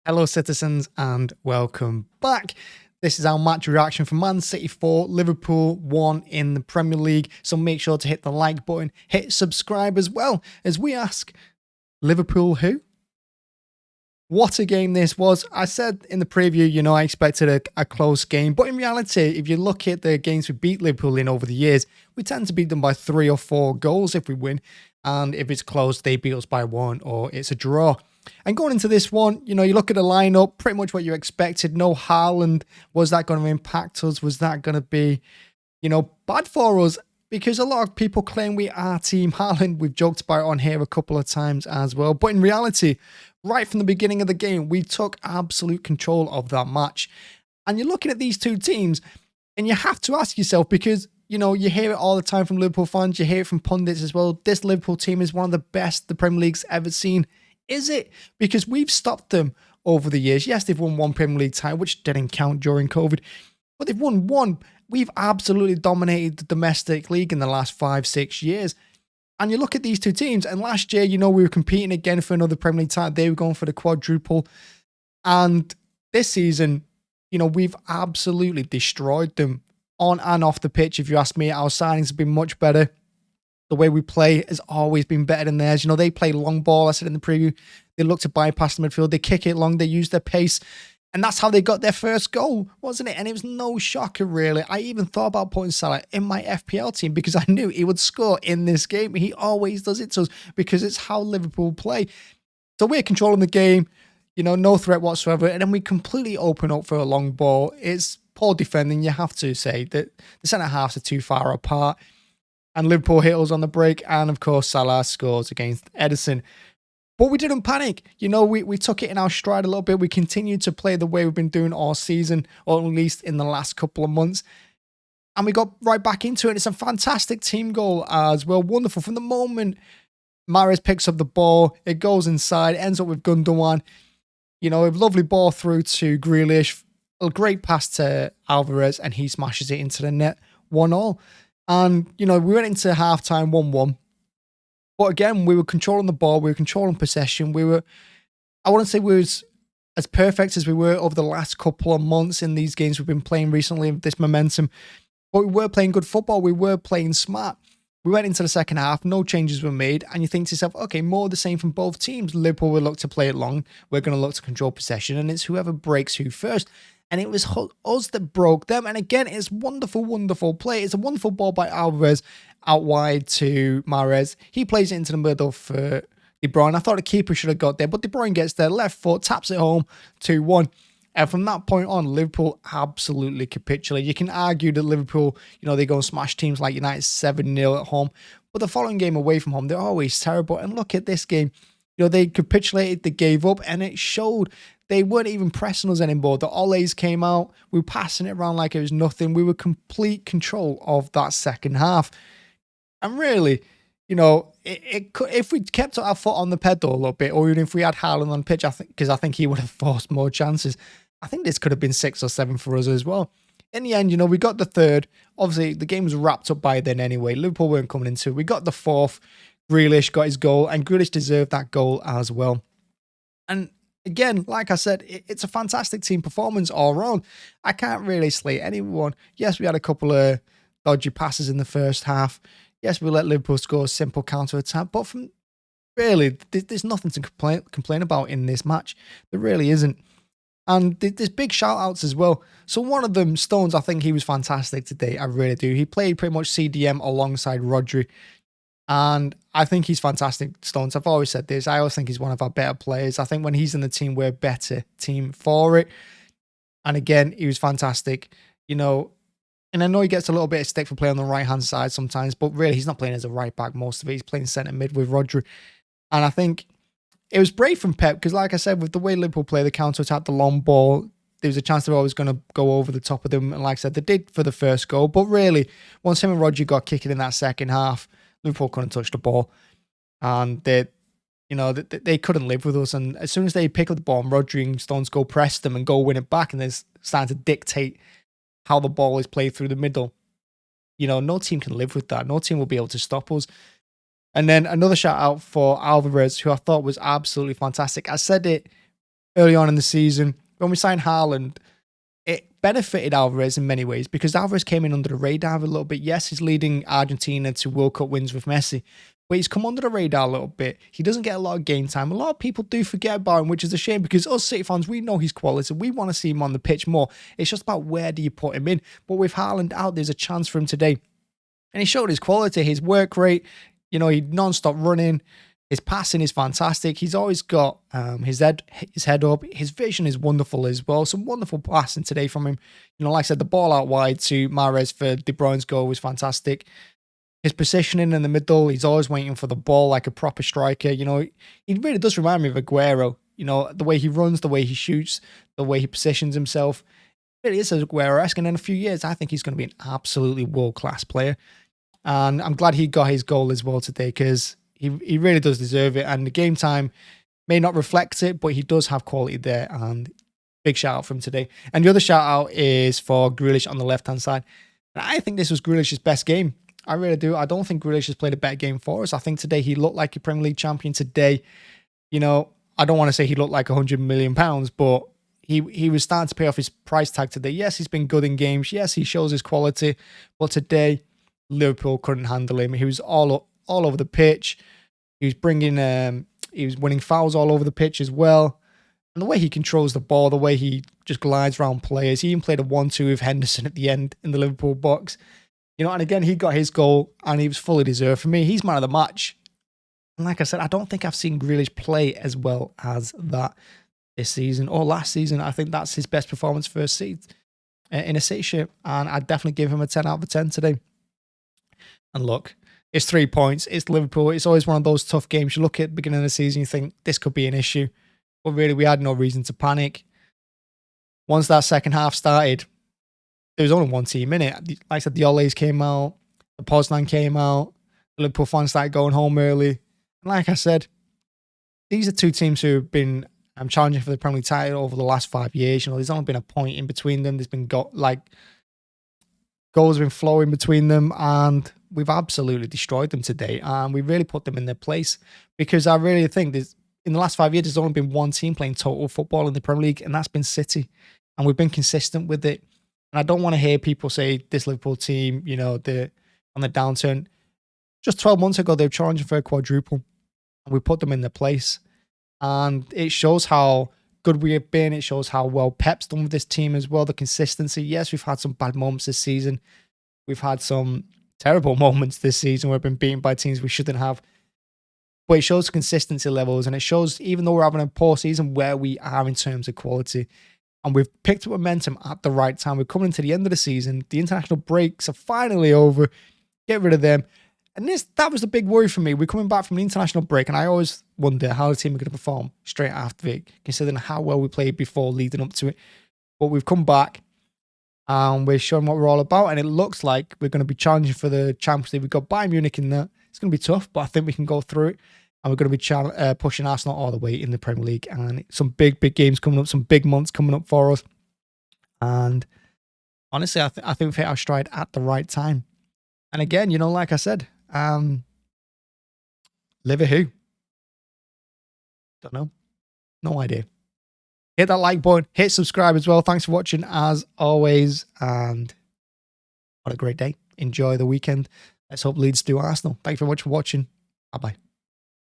Hello, citizens, and welcome back. This is our match reaction from Man City 4, Liverpool 1 in the Premier League. So make sure to hit the like button, hit subscribe as well, as we ask, Liverpool who? What a game this was. I said in the preview, I expected a close game. But in reality, if you look at the games we beat Liverpool in over the years, we tend to beat them by 3 or 4 goals if we win. And if it's close, they beat us by 1 or it's a draw. And going into this one, you look at the lineup, pretty much what you expected. No Haaland. Was that going to impact us? Was that going to be, bad for us? Because a lot of people claim we are Team Haaland. We've joked about it on here a couple of times as well. But in reality, right from the beginning of the game, we took absolute control of that match. And you're looking at these two teams, and you have to ask yourself, because, you hear it all the time from Liverpool fans. You hear it from pundits as well. This Liverpool team is one of the best the Premier League's ever seen. Is it? Because we've stopped them over the years. Yes, they've won one Premier League title, which didn't count during COVID, but they've won one. We've absolutely dominated the domestic league in the last 5-6 years. And you look at these two teams, and last year, we were competing again for another Premier League title. They were going for the quadruple. And this season, we've absolutely destroyed them on and off the pitch. If you ask me, our signings have been much better. The way we play has always been better than theirs. They play long ball. I said in the preview, they look to bypass the midfield. They kick it long. They use their pace. And that's how they got their first goal, wasn't it? And it was no shocker, really. I even thought about putting Salah in my FPL team because I knew he would score in this game. He always does it to us because it's how Liverpool play. So we're controlling the game, no threat whatsoever. And then we completely open up for a long ball. It's poor defending, you have to say. That the centre-halves are too far apart. And Liverpool hit us on the break. And, of course, Salah scores against Ederson. But we didn't panic. We took it in our stride a little bit. We continued to play the way we've been doing all season, or at least in the last couple of months. And we got right back into it. It's a fantastic team goal as well. Wonderful. From the moment Mahrez picks up the ball, it goes inside, ends up with Gundogan. A lovely ball through to Grealish. A great pass to Alvarez, and he smashes it into the net. 1-1. And, we went into halftime 1-1. But again, we were controlling the ball. We were controlling possession. I wouldn't say we were as perfect as we were over the last couple of months in these games we've been playing recently, this momentum. But we were playing good football. We were playing smart. We went into the second half. No changes were made. And you think to yourself, okay, more of the same from both teams. Liverpool will look to play it long. We're going to look to control possession. And it's whoever breaks who first. And it was us that broke them. And again, it's wonderful, wonderful play. It's a wonderful ball by Alvarez out wide to Mahrez. He plays it into the middle for De Bruyne. I thought the keeper should have got there, but De Bruyne gets there, left foot, taps it home, 2-1. And from that point on, Liverpool absolutely capitulate. You can argue that Liverpool, they go and smash teams like United 7-0 at home. But the following game away from home, they're always terrible. And look at this game. They capitulated, they gave up, and it showed. They weren't even pressing us anymore. The Olays came out. We were passing it around like it was nothing. We were complete control of that second half. And really, if we kept our foot on the pedal a little bit, or even if we had Haaland on pitch, because I think he would have forced more chances, I think this could have been 6 or 7 for us as well. In the end, we got the third. Obviously, the game was wrapped up by then anyway. Liverpool weren't coming into it. We got the fourth. Grealish got his goal, and Grealish deserved that goal as well. And again, like I said, it's a fantastic team performance all around. I can't really slate anyone. Yes, we had a couple of dodgy passes in the first half. Yes, we let Liverpool score a simple counter-attack. But from really, there's nothing to complain about in this match. There really isn't. And there's big shout-outs as well. So one of them, Stones, I think he was fantastic today. I really do. He played pretty much CDM alongside Rodri. And I think he's fantastic, Stones. I've always said this. I always think he's one of our better players. I think when he's in the team, we're a better team for it. And again, he was fantastic. And I know he gets a little bit of stick for playing on the right-hand side sometimes, but really, he's not playing as a right-back most of it. He's playing centre-mid with Rodri. And I think it was brave from Pep because, like I said, with the way Liverpool play the counter-attack, the long ball, there was a chance they were always going to go over the top of them. And like I said, they did for the first goal. But really, once him and Rodri got kicking in that second half, Liverpool couldn't touch the ball. And they couldn't live with us. And as soon as they pick up the ball and Rodri and Stones go press them and go win it back, and they're starting to dictate how the ball is played through the middle, no team can live with that. No team will be able to stop us. And then another shout out for Alvarez, who I thought was absolutely fantastic. I said it early on in the season. When we signed Haaland, it benefited Alvarez in many ways because Alvarez came in under the radar a little bit. Yes, he's leading Argentina to World Cup wins with Messi, but he's come under the radar a little bit. He doesn't get a lot of game time. A lot of people do forget about him, which is a shame because us City fans, we know his quality. We want to see him on the pitch more. It's just about where do you put him in. But with Haaland out, there's a chance for him today. And he showed his quality, his work rate. You know, he non-stop running. His passing is fantastic. He's always got his head up. His vision is wonderful as well. Some wonderful passing today from him. You know, like I said, the ball out wide to Mahrez for De Bruyne's goal was fantastic. His positioning in the middle, he's always waiting for the ball like a proper striker. You know, he really does remind me of Aguero. You know, the way he runs, the way he shoots, the way he positions himself. It really is Aguero-esque. And in a few years, I think he's going to be an absolutely world-class player. And I'm glad he got his goal as well today because he really does deserve it. And the game time may not reflect it, but he does have quality there. And big shout out for him today. And the other shout out is for Grealish on the left-hand side. And I think this was Grealish's best game. I really do. I don't think Grealish has played a better game for us. I think today he looked like a Premier League champion today. You know, I don't want to say he looked like £100 million, but he was starting to pay off his price tag today. Yes, he's been good in games. Yes, he shows his quality. But today, Liverpool couldn't handle him. He was all over the pitch. He was he was winning fouls all over the pitch as well. And the way he controls the ball, the way he just glides around players. He even played a 1-2 with Henderson at the end in the Liverpool box. You know, and again, he got his goal and he was fully deserved. For me, he's man of the match. And like I said, I don't think I've seen Grealish play as well as that this season or last season. I think that's his best performance for a City, in a City shirt. And I'd definitely give him a 10 out of 10 today. And look, it's 3 points. It's Liverpool. It's always one of those tough games. You look at the beginning of the season, you think this could be an issue. But really, we had no reason to panic. Once that second half started, there was only one team in it. Like I said, the Oles came out. The Poznan came out. The Liverpool fans started going home early. And like I said, these are two teams who have been challenging for the Premier League title over the last 5 years. You know, there's only been a point in between them. There's been goals have been flowing between them, and we've absolutely destroyed them today. And we really put them in their place because I really think in the last 5 years, there's only been one team playing total football in the Premier League, and that's been City. And we've been consistent with it. And I don't want to hear people say this Liverpool team, you know, they're on the downturn. Just 12 months ago, they were challenging for a quadruple, and we put them in their place. And it shows how good we have been. It shows how well Pep's done with this team as well. The consistency. Yes, we've had some bad moments this season. We've had some terrible moments this season where we've been beaten by teams we shouldn't have. But it shows consistency levels, and it shows, even though we're having a poor season, where we are in terms of quality. And we've picked up momentum at the right time. We're coming into the end of the season. The international breaks are finally over. Get rid of them. And that was the big worry for me. We're coming back from the international break, and I always wonder how the team are going to perform straight after it, considering how well we played before leading up to it. But we've come back, and we're showing what we're all about, and it looks like we're going to be challenging for the Champions League. We've got Bayern Munich in there. It's going to be tough, but I think we can go through it. And we're going to be pushing Arsenal all the way in the Premier League. And some big games coming up, some big months coming up for us. And honestly, I think we've hit our stride at the right time. And again, you know, like I said, live who? Don't know. No idea. Hit that like button. Hit subscribe as well. Thanks for watching as always. And what a great day. Enjoy the weekend. Let's hope Leeds do Arsenal. Thank you very much for watching. Bye-bye.